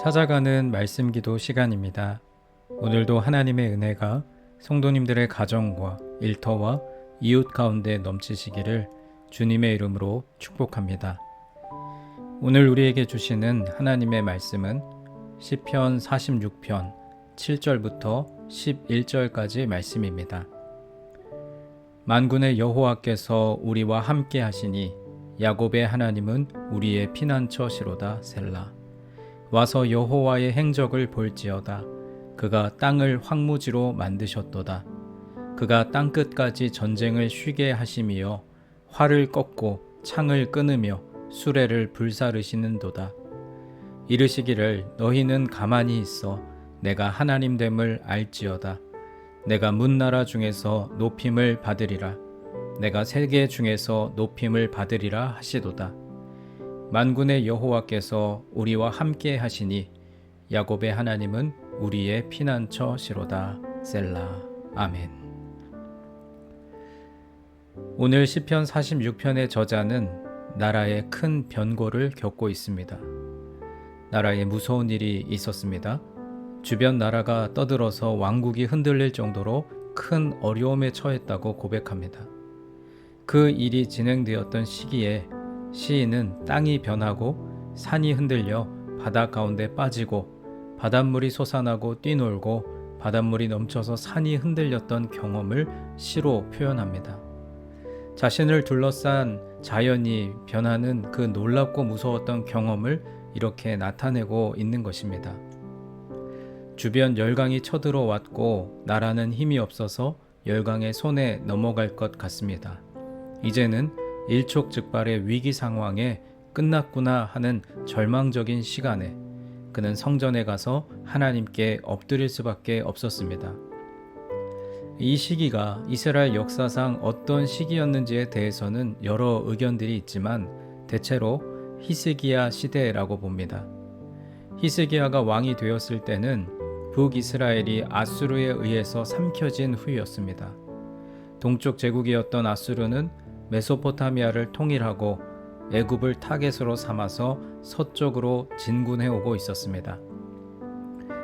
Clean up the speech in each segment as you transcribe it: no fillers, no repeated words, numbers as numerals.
찾아가는 말씀 기도 시간입니다. 오늘도 하나님의 은혜가 성도님들의 가정과 일터와 이웃 가운데 넘치시기를 주님의 이름으로 축복합니다. 오늘 우리에게 주시는 하나님의 말씀은 시편 46편 7절부터 11절까지 말씀입니다. 만군의 여호와께서 우리와 함께 하시니 야곱의 하나님은 우리의 피난처시로다. 셀라. 와서 여호와의 행적을 볼지어다. 그가 땅을 황무지로 만드셨도다. 그가 땅끝까지 전쟁을 쉬게 하심이여 활을 꺾고 창을 끊으며 수레를 불사르시는도다. 이르시기를 너희는 가만히 있어 내가 하나님됨을 알지어다. 내가 문나라 중에서 높임을 받으리라. 내가 세계 중에서 높임을 받으리라 하시도다. 만군의 여호와께서 우리와 함께 하시니 야곱의 하나님은 우리의 피난처시로다. 셀라. 아멘. 오늘 시편 46편의 저자는 나라의 큰 변고를 겪고 있습니다. 나라에 무서운 일이 있었습니다. 주변 나라가 떠들어서 왕국이 흔들릴 정도로 큰 어려움에 처했다고 고백합니다. 그 일이 진행되었던 시기에 시인은 땅이 변하고 산이 흔들려 바다 가운데 빠지고 바닷물이 솟아나고 뛰놀고 바닷물이 넘쳐서 산이 흔들렸던 경험을 시로 표현합니다. 자신을 둘러싼 자연이 변하는 그 놀랍고 무서웠던 경험을 이렇게 나타내고 있는 것입니다. 주변 열강이 쳐들어왔고 나라는 힘이 없어서 열강의 손에 넘어갈 것 같습니다. 이제는 일촉즉발의 위기 상황에 끝났구나 하는 절망적인 시간에 그는 성전에 가서 하나님께 엎드릴 수밖에 없었습니다. 이 시기가 이스라엘 역사상 어떤 시기였는지에 대해서는 여러 의견들이 있지만 대체로 히스기야 시대라고 봅니다. 히스기야가 왕이 되었을 때는 북이스라엘이 아수르에 의해서 삼켜진 후였습니다. 동쪽 제국이었던 아수르는 메소포타미아를 통일하고 애굽을 타겟으로 삼아서 서쪽으로 진군해오고 있었습니다.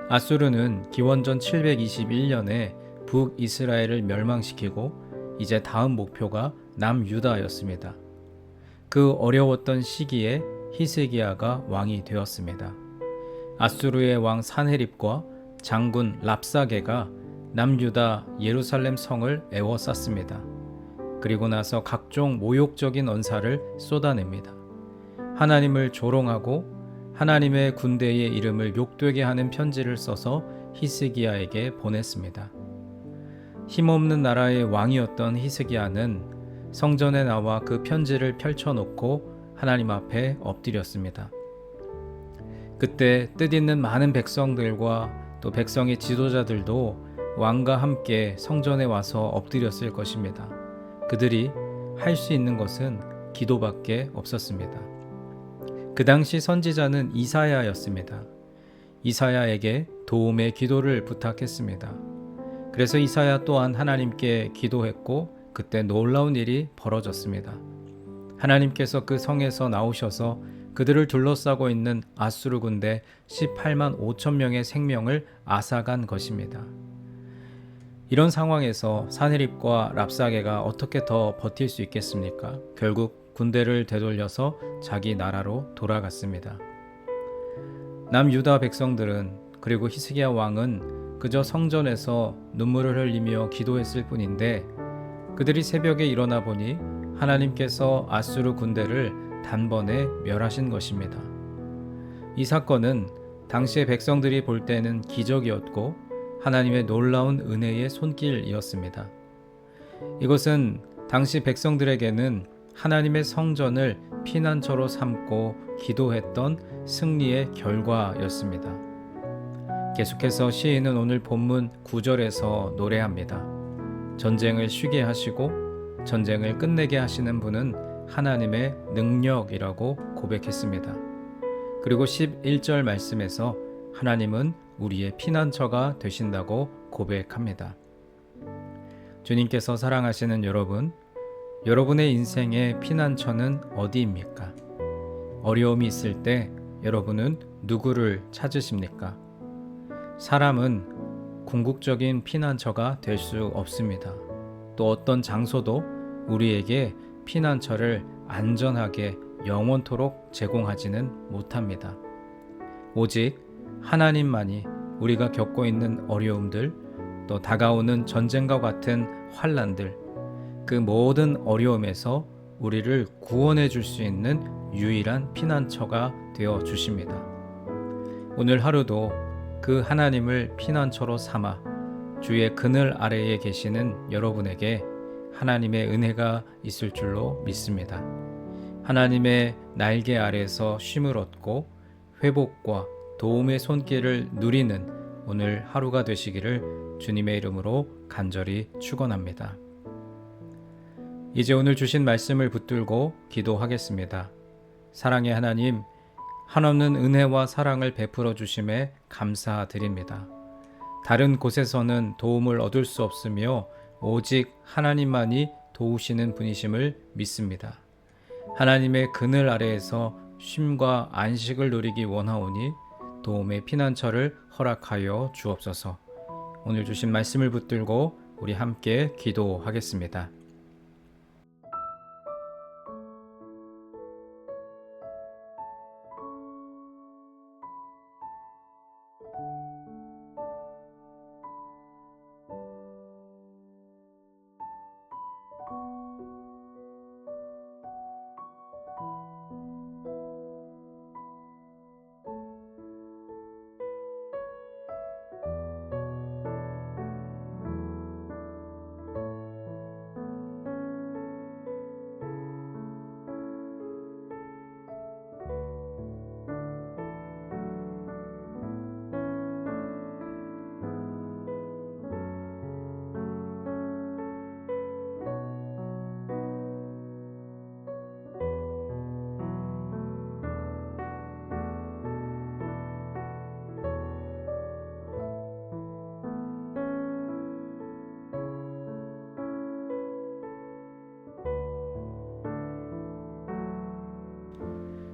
아수르는 기원전 721년에 북이스라엘을 멸망시키고 이제 다음 목표가 남유다였습니다. 그 어려웠던 시기에 히스기야가 왕이 되었습니다. 아수르의 왕 산헤립과 장군 랍사게가 남유다 예루살렘 성을 에워쌌습니다. 그리고 나서 각종 모욕적인 언사를 쏟아냅니다. 하나님을 조롱하고 하나님의 군대의 이름을 욕되게 하는 편지를 써서 히스기야에게 보냈습니다. 힘없는 나라의 왕이었던 히스기야는 성전에 나와 그 편지를 펼쳐놓고 하나님 앞에 엎드렸습니다. 그때 뜻있는 많은 백성들과 또 백성의 지도자들도 왕과 함께 성전에 와서 엎드렸을 것입니다. 그들이 할 수 있는 것은 기도밖에 없었습니다. 그 당시 선지자는 이사야였습니다. 이사야에게 도움의 기도를 부탁했습니다. 그래서 이사야 또한 하나님께 기도했고 그때 놀라운 일이 벌어졌습니다. 하나님께서 그 성에서 나오셔서 그들을 둘러싸고 있는 아수르 군대 18만 5천 명의 생명을 앗아간 것입니다. 이런 상황에서 산헤립과 랍사게가 어떻게 더 버틸 수 있겠습니까? 결국 군대를 되돌려서 자기 나라로 돌아갔습니다. 남유다 백성들은 그리고 히스기야 왕은 그저 성전에서 눈물을 흘리며 기도했을 뿐인데 그들이 새벽에 일어나 보니 하나님께서 아수르 군대를 단번에 멸하신 것입니다. 이 사건은 당시의 백성들이 볼 때는 기적이었고 하나님의 놀라운 은혜의 손길이었습니다. 이것은 당시 백성들에게는 하나님의 성전을 피난처로 삼고 기도했던 승리의 결과였습니다. 계속해서 시인은 오늘 본문 9절에서 노래합니다. 전쟁을 쉬게 하시고 전쟁을 끝내게 하시는 분은 하나님의 능력이라고 고백했습니다. 그리고 11절 말씀에서 하나님은 우리의 피난처가 되신다고 고백합니다. 주님께서 사랑하시는 여러분, 여러분의 인생의 피난처는 어디입니까? 어려움이 있을 때 여러분은 누구를 찾으십니까? 사람은 궁극적인 피난처가 될 수 없습니다. 또 어떤 장소도 우리에게 피난처를 안전하게 영원토록 제공하지는 못합니다. 오직 하나님만이 우리가 겪고 있는 어려움들, 또 다가오는 전쟁과 같은 환난들, 그 모든 어려움에서 우리를 구원해 줄 수 있는 유일한 피난처가 되어 주십니다. 오늘 하루도 그 하나님을 피난처로 삼아 주의 그늘 아래에 계시는 여러분에게 하나님의 은혜가 있을 줄로 믿습니다. 하나님의 날개 아래에서 쉼을 얻고 회복과 도움의 손길을 누리는 오늘 하루가 되시기를 주님의 이름으로 간절히 축원합니다. 이제 오늘 주신 말씀을 붙들고 기도하겠습니다. 사랑의 하나님, 한없는 은혜와 사랑을 베풀어 주심에 감사드립니다. 다른 곳에서는 도움을 얻을 수 없으며 오직 하나님만이 도우시는 분이심을 믿습니다. 하나님의 그늘 아래에서 쉼과 안식을 누리기 원하오니 도움의 피난처를 허락하여 주옵소서. 오늘 주신 말씀을 붙들고 우리 함께 기도하겠습니다.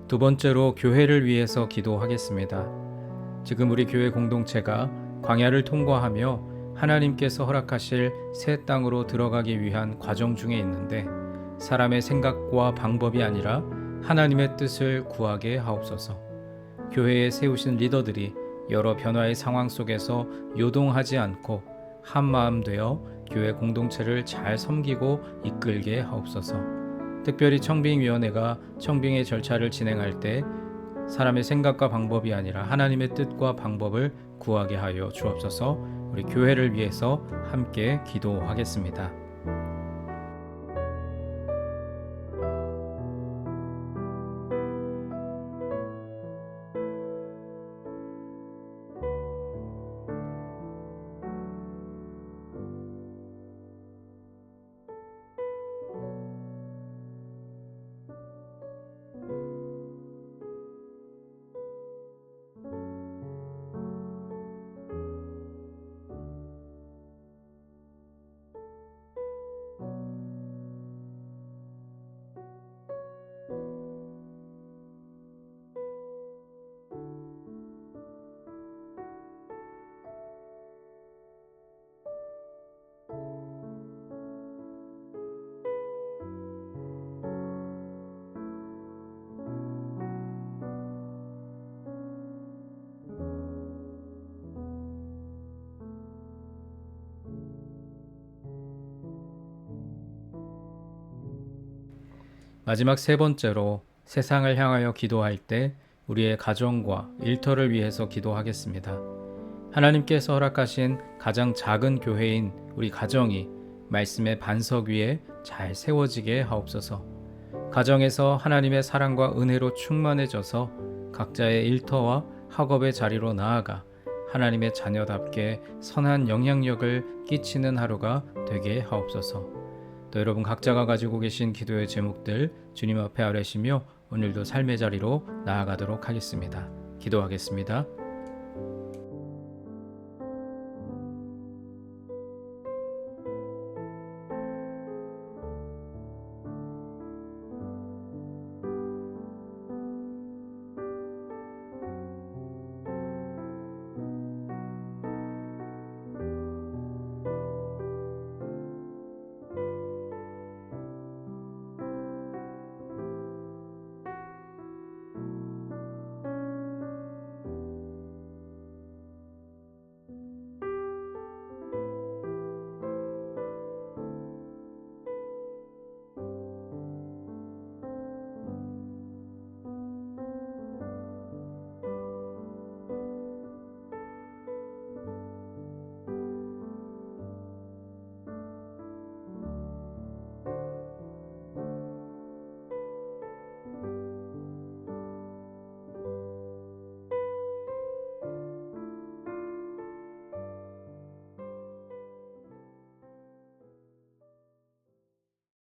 두 번째로 교회를 위해서 기도하겠습니다. 지금 우리 교회 공동체가 광야를 통과하며 하나님께서 허락하실 새 땅으로 들어가기 위한 과정 중에 있는데 사람의 생각과 방법이 아니라 하나님의 뜻을 구하게 하옵소서. 교회에 세우신 리더들이 여러 변화의 상황 속에서 요동하지 않고 한마음 되어 교회 공동체를 잘 섬기고 이끌게 하옵소서. 특별히 청빙위원회가 청빙의 절차를 진행할 때 사람의 생각과 방법이 아니라 하나님의 뜻과 방법을 구하게 하여 주옵소서. 우리 교회를 위해서 함께 기도하겠습니다. 마지막 세 번째로 세상을 향하여 기도할 때 우리의 가정과 일터를 위해서 기도하겠습니다. 하나님께서 허락하신 가장 작은 교회인 우리 가정이 말씀의 반석 위에 잘 세워지게 하옵소서. 가정에서 하나님의 사랑과 은혜로 충만해져서 각자의 일터와 학업의 자리로 나아가 하나님의 자녀답게 선한 영향력을 끼치는 하루가 되게 하옵소서. 또 여러분 각자가 가지고 계신 기도의 제목들 주님 앞에 아뢰시며 오늘도 삶의 자리로 나아가도록 하겠습니다. 기도하겠습니다.